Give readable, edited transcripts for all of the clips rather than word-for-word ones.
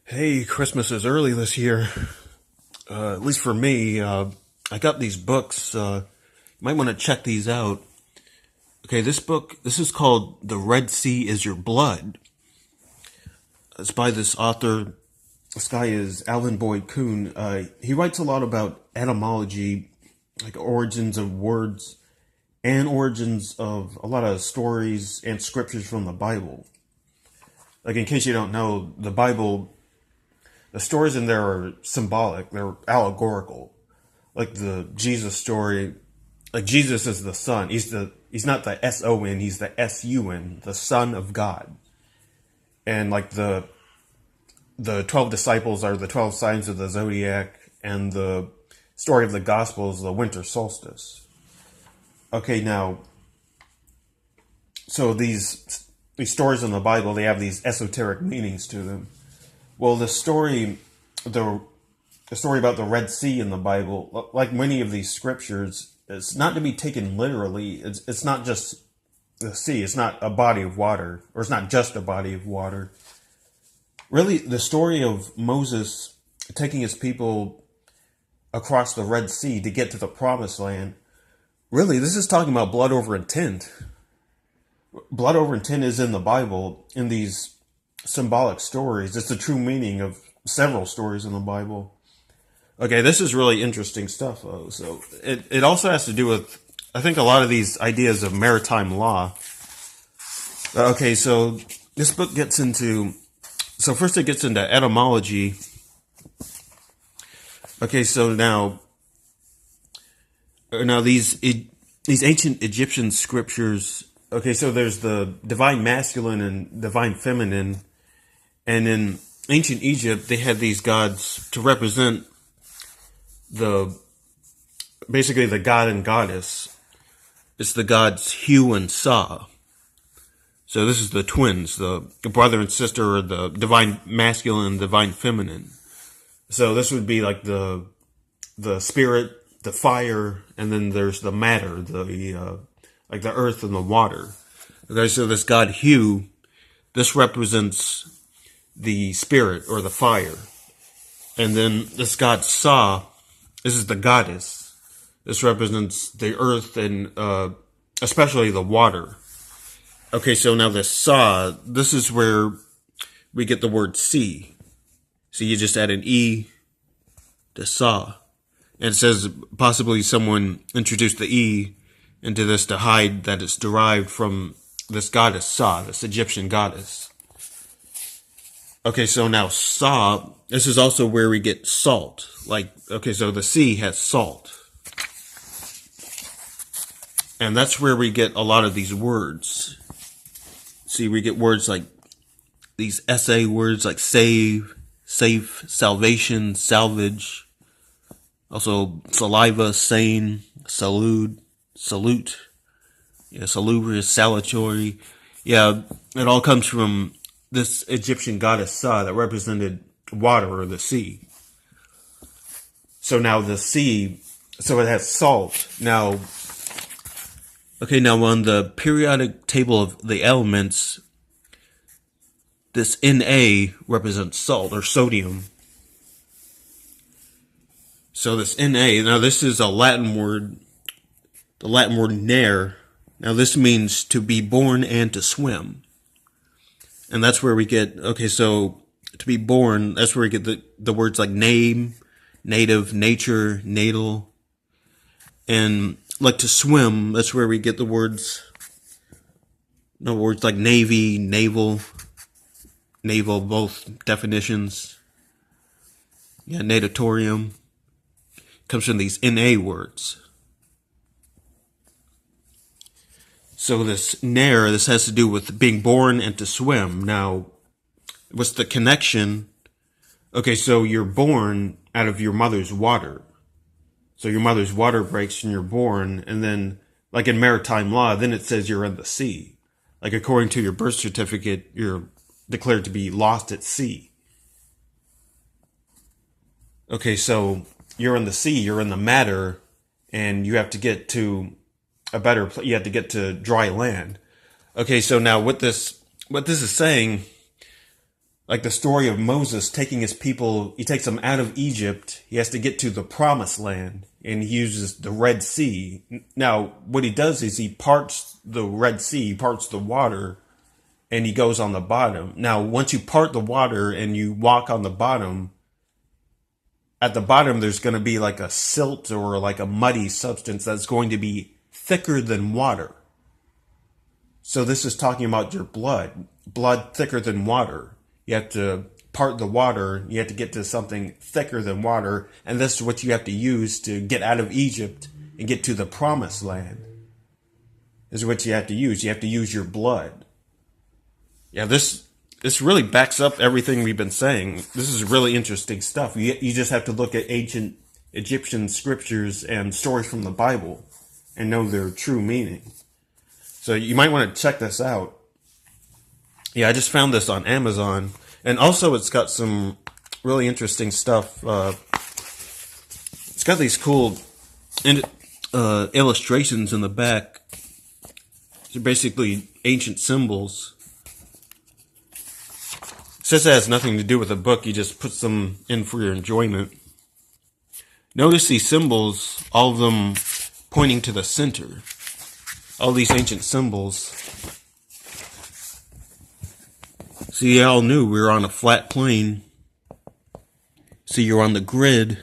Hey, Christmas is early this year. At least for me. I got these books. You might want to check these out. Okay, this is called The Red Sea is Your Blood. It's by this author. This guy is Alan Boyd Kuhn. He writes a lot about etymology, like origins of words, and origins of a lot of stories and scriptures from the Bible. Like, in case you don't know, the stories in there are symbolic, they're allegorical. Like the Jesus story, like Jesus is the Son. He's not the S-O-N, he's the S-U-N, the Son of God. And like the 12 disciples are the 12 signs of the zodiac, and the story of the gospel is the winter solstice. Okay, now, so these stories in the Bible, they have these esoteric meanings to them. Well, the story about the Red Sea in the Bible, like many of these scriptures, it's not to be taken literally. It's not just the sea. It's not a body of water, or it's not just a body of water. Really, the story of Moses taking his people across the Red Sea to get to the Promised Land, really, this is talking about blood over intent. Blood over intent is in the Bible, in these symbolic stories. It's the true meaning of several stories in the Bible. Okay, this is really interesting stuff, though. So it also has to do with, I think, a lot of these ideas of maritime law. Okay, so this book gets into, so first it gets into etymology. Okay, so now these ancient Egyptian scriptures. Okay, so there's the divine masculine and divine feminine, and in ancient Egypt they had these gods to represent basically the god and goddess. It's the gods Hu and Sa. So this is the twins, the brother and sister, or the divine masculine and divine feminine. So this would be like the spirit, the fire, and then there's the matter, like the earth and the water. Okay, so this god Hu, this represents the spirit or the fire. And then this god Sa, this is the goddess. This represents the earth and especially the water. Okay, so now this Sa, this is where we get the word sea. So you just add an E to Sa. And it says possibly someone introduced the E into this to hide that it's derived from this goddess Sa, this Egyptian goddess. Okay, so now Sa, this is also where we get salt. Like, okay, so the sea has salt. And that's where we get a lot of these words. See, we get words like these SA words like save, safe, salvation, salvage. Also, saliva, sane, salute, salubrious, salutary. Yeah, it all comes from this Egyptian goddess Sa that represented water or the sea. So now the sea, so it has salt. Now, okay, now on the periodic table of the elements, this Na represents salt or sodium. So this Na, now this is a Latin word, the Latin word ner. Now this means to be born and to swim. And that's where we get, okay, so to be born, that's where we get the words like name, native, nature, natal. And like to swim, that's where we get the words like navy, naval, both definitions. Yeah, natatorium comes from these Na words. So this ner, this has to do with being born and to swim. Now, what's the connection? Okay, so you're born out of your mother's water. So your mother's water breaks and you're born, and then, like in maritime law, then it says you're in the sea. Like according to your birth certificate, you're declared to be lost at sea. Okay, so you're in the sea, you're in the matter, and you have to get to a better place. You have to get to dry land. Okay, so now what this is saying, Like the story of Moses taking his people, he takes them out of Egypt. He has to get to the promised land, and he uses the Red Sea. Now, what he does is he parts the Red Sea, he parts the water, and he goes on the bottom. Now, once you part the water and you walk on the bottom, at the bottom there's going to be like a silt or like a muddy substance that's going to be thicker than water. So this is talking about your blood thicker than water. You have to part the water, you have to get to something thicker than water, and this is what you have to use to get out of Egypt and get to the promised land. This is what you have to use. You have to use your blood. Yeah, this really backs up everything we've been saying. This is really interesting stuff. You just have to look at ancient Egyptian scriptures and stories from the Bible and know their true meaning. So you might want to check this out. Yeah, I just found this on Amazon. And also it's got some really interesting stuff. It's got these cool illustrations in the back. They're basically ancient symbols. It says it has nothing to do with the book. He just puts them in for your enjoyment. Notice these symbols, all of them pointing to the center. All these ancient symbols. See, y'all knew we were on a flat plane. See, you're on the grid.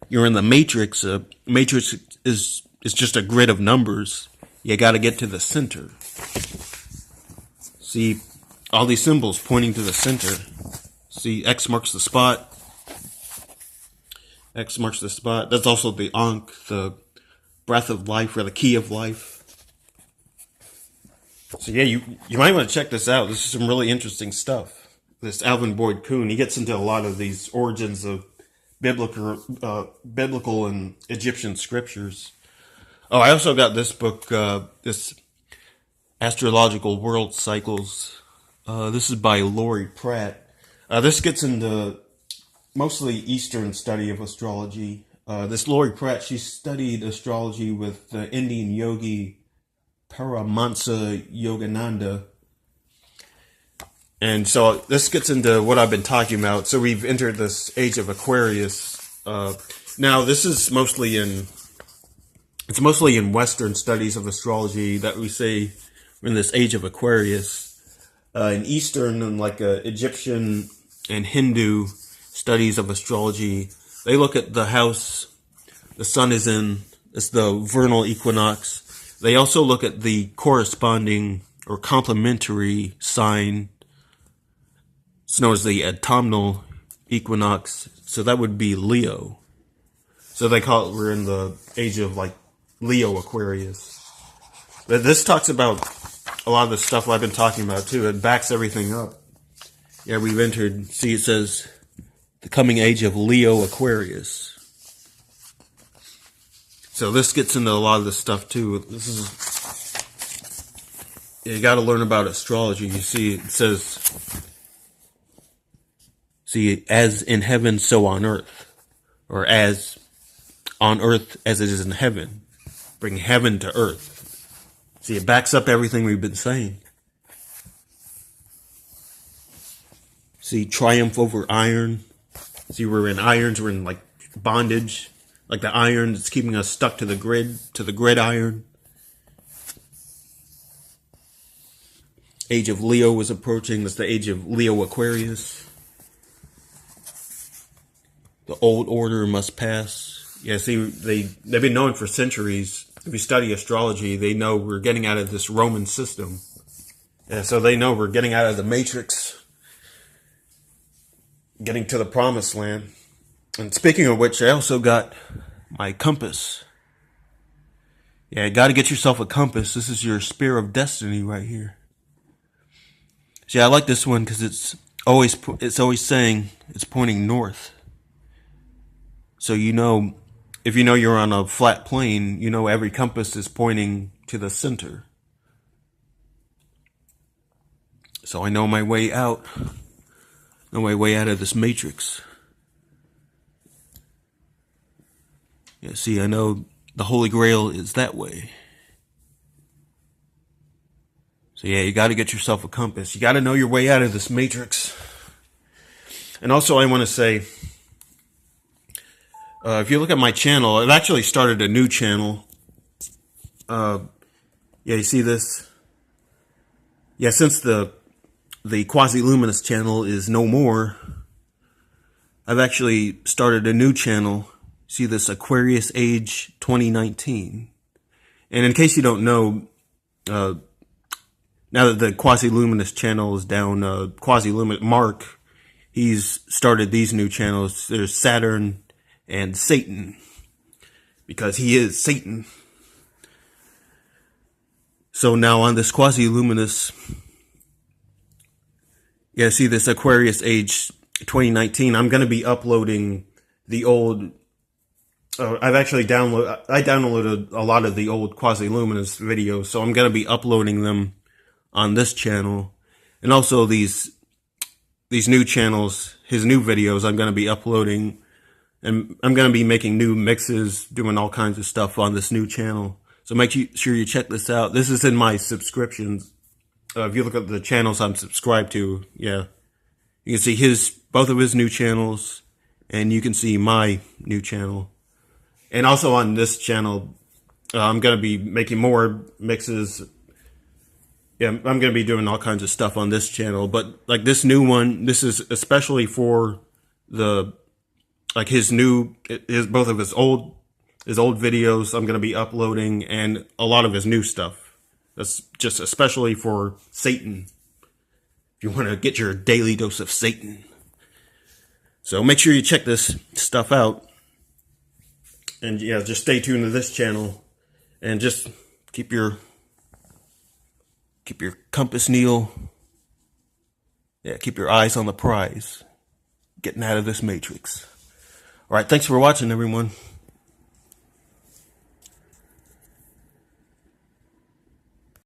You're in the matrix. Matrix is just a grid of numbers. You got to get to the center. See, all these symbols pointing to the center. See, X marks the spot. X marks the spot. That's also the Ankh, the breath of life, or the key of life. So yeah, you might want to check this out. This is some really interesting stuff. This Alvin Boyd Kuhn, he gets into a lot of these origins of biblical and Egyptian scriptures. Oh, I also got this book, this Astrological World Cycles. This is by Lori Pratt. This gets into mostly Eastern study of astrology. This Lori Pratt, she studied astrology with the Indian yogi Paramahansa Yogananda. And so this gets into what I've been talking about. So we've entered this age of Aquarius. Now this is mostly in Western studies of astrology that we say we're in this age of Aquarius. In Eastern and like Egyptian and Hindu studies of astrology, they look at the house the sun is in. It's the vernal equinox. They also look at the corresponding or complementary sign. It's known as the autumnal equinox. So that would be Leo. So they call it, we're in the age of like Leo Aquarius. But this talks about a lot of the stuff I've been talking about too. It backs everything up. Yeah, we've entered, see it says, the coming age of Leo Aquarius. So this gets into a lot of this stuff too. This is, you got to learn about astrology. You see, it says, see, as in heaven, so on earth, or as on earth as it is in heaven. Bring heaven to earth. See, it backs up everything we've been saying. See, triumph over iron. See, we're in irons, we're in like bondage. Like the iron that's keeping us stuck to the gridiron. Age of Leo was approaching. That's the age of Leo Aquarius. The old order must pass. Yeah, see, they've been known for centuries. If you study astrology, they know we're getting out of this Roman system. Yeah, so they know we're getting out of the matrix, getting to the promised land. And speaking of which, I also got my compass. Yeah, you got to get yourself a compass. This is your spear of destiny right here. See, I like this one because it's always saying it's pointing north. So you know, if you know you're on a flat plane, you know every compass is pointing to the center. So I know my way out. Know my way out of this matrix. Yeah, see, I know the Holy Grail is that way. So yeah, you got to get yourself a compass. You got to know your way out of this matrix. And also I want to say, if you look at my channel, I've actually started a new channel. Yeah, you see this? Yeah, since the Quasi-Luminous channel is no more, I've actually started a new channel. See this, Aquarius Age 2019. And in case you don't know, now that the Quasi-Luminous channel is down, Quasi-Luminous Mark, he's started these new channels. There's Saturn and Satan, because he is Satan. So now on this Quasi-Luminous, yeah, see this Aquarius Age 2019, I'm going to be uploading the old, I've actually downloaded a lot of the old Quasi-Luminous videos, so I'm going to be uploading them on this channel. And also these new channels, his new videos, I'm going to be uploading, and I'm going to be making new mixes, doing all kinds of stuff on this new channel. So make sure you check this out. This is in my subscriptions. If you look at the channels I'm subscribed to, yeah, you can see both of his new channels, and you can see my new channel. And also on this channel, I'm going to be making more mixes. Yeah, I'm going to be doing all kinds of stuff on this channel. But like this new one, this is especially for both of his old videos I'm going to be uploading, and a lot of his new stuff. That's just especially for Satan. If you want to get your daily dose of Satan. So make sure you check this stuff out. And yeah, just stay tuned to this channel, and just keep your compass needle. Yeah, keep your eyes on the prize. Getting out of this matrix. All right, thanks for watching, everyone.